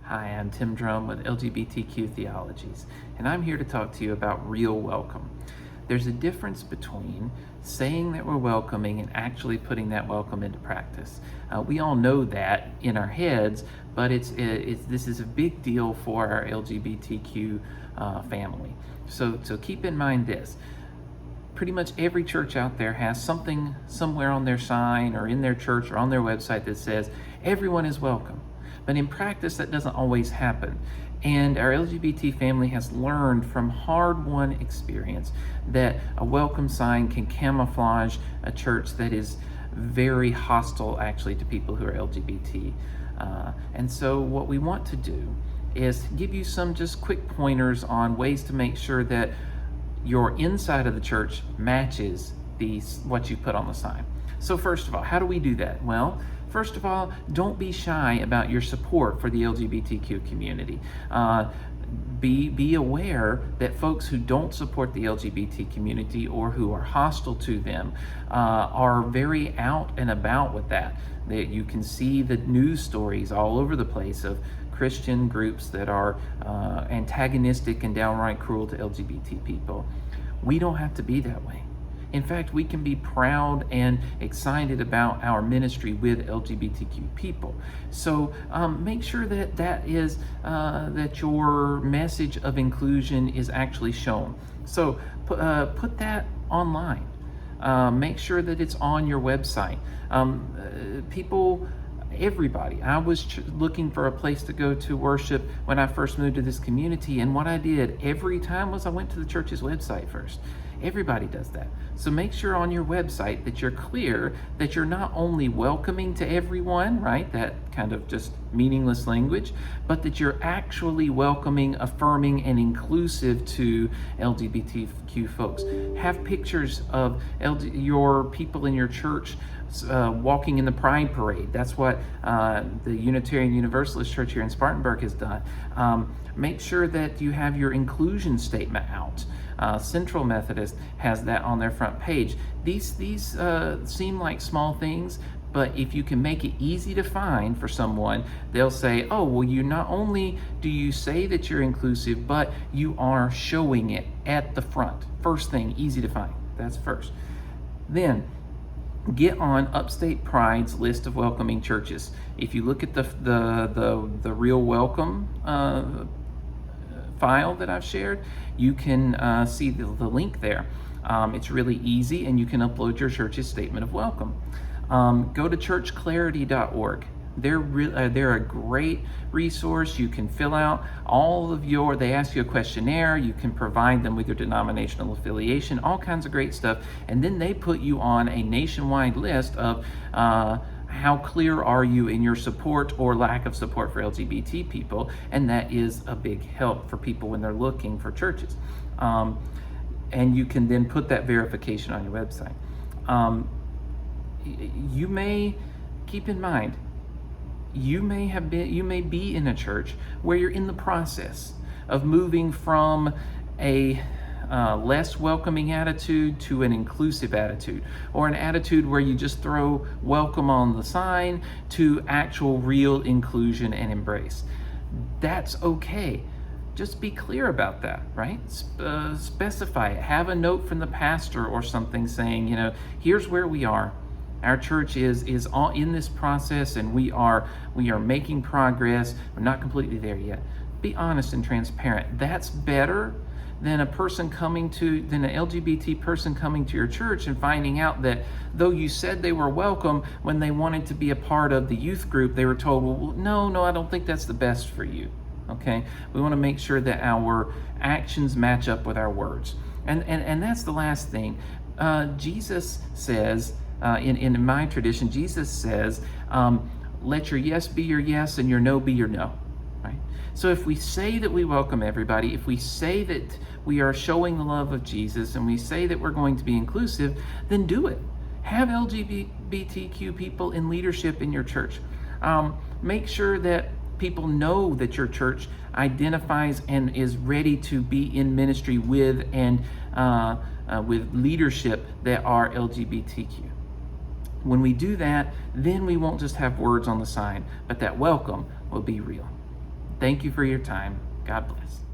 Hi, I'm Tim Drum with LGBTQ Theologies, and I'm here to talk to you about real welcome. There's a difference between saying that we're welcoming and actually putting that welcome into practice. We all know that in our heads, but this is a big deal for our LGBTQ family. So keep in mind this. Pretty much every church out there has something somewhere on their sign or in their church or on their website that says everyone is welcome. But in practice, that doesn't always happen. And our LGBT family has learned from hard-won experience that a welcome sign can camouflage a church that is very hostile actually to people who are LGBT. And so what we want to do is give you some just quick pointers on ways to make sure that your inside of the church matches what you put on the sign. So first of all, how do we do that? Well, first of all, don't be shy about your support for the LGBTQ community. Be aware that folks who don't support the LGBT community or who are hostile to them are very out and about with that. That you can see the news stories all over the place of Christian groups that are antagonistic and downright cruel to LGBT people. We don't have to be that way. In fact, we can be proud and excited about our ministry with LGBTQ people. So make sure that your message of inclusion is actually shown. So put that online. Make sure that it's on your website. Everybody. I was looking for a place to go to worship when I first moved to this community, and what I did every time was I went to the church's website first. Everybody does that. So make sure on your website that you're clear that you're not only welcoming to everyone, right? That kind of just meaningless language, but that you're actually welcoming, affirming, and inclusive to LGBTQ folks. Have pictures of your people in your church walking in the Pride Parade. That's what the Unitarian Universalist Church here in Spartanburg has done. Make sure that you have your inclusion statement out. Central Methodist has that on their front page. These seem like small things, but if you can make it easy to find for someone, they'll say, oh, well, you not only do you say that you're inclusive, but you are showing it at the front. First thing, easy to find. That's first. Then, get on Upstate Pride's list of welcoming churches. If you look at the real welcome file that I've shared, you can see the link there. It's really easy, and you can upload your church's statement of welcome. Go to churchclarity.org. They're a great resource. You can fill out they ask you a questionnaire. You can provide them with your denominational affiliation, all kinds of great stuff. And then they put you on a nationwide list of how clear are you in your support or lack of support for LGBT people. And that is a big help for people when they're looking for churches. And you can then put that verification on your website. You may keep in mind, you may be in a church where you're in the process of moving from a less welcoming attitude to an inclusive attitude, or an attitude where you just throw welcome on the sign to actual real inclusion and embrace. That's okay. Just be clear about that, right? Specify it. Have a note from the pastor or something saying, here's where we are. Our church is all in this process, and we are making progress. We're not completely there yet. Be honest and transparent. That's better than an LGBT person coming to your church and finding out that though you said they were welcome, when they wanted to be a part of the youth group, they were told, well, no, I don't think that's the best for you. Okay? We want to make sure that our actions match up with our words. And that's the last thing. Jesus says, in my tradition, Jesus says, let your yes be your yes and your no be your no, right? So if we say that we welcome everybody, if we say that we are showing the love of Jesus, and we say that we're going to be inclusive, then do it. Have LGBTQ people in leadership in your church. Make sure that people know that your church identifies and is ready to be in ministry with leadership that are LGBTQ. When we do that, then we won't just have words on the sign, but that welcome will be real. Thank you for your time. God bless.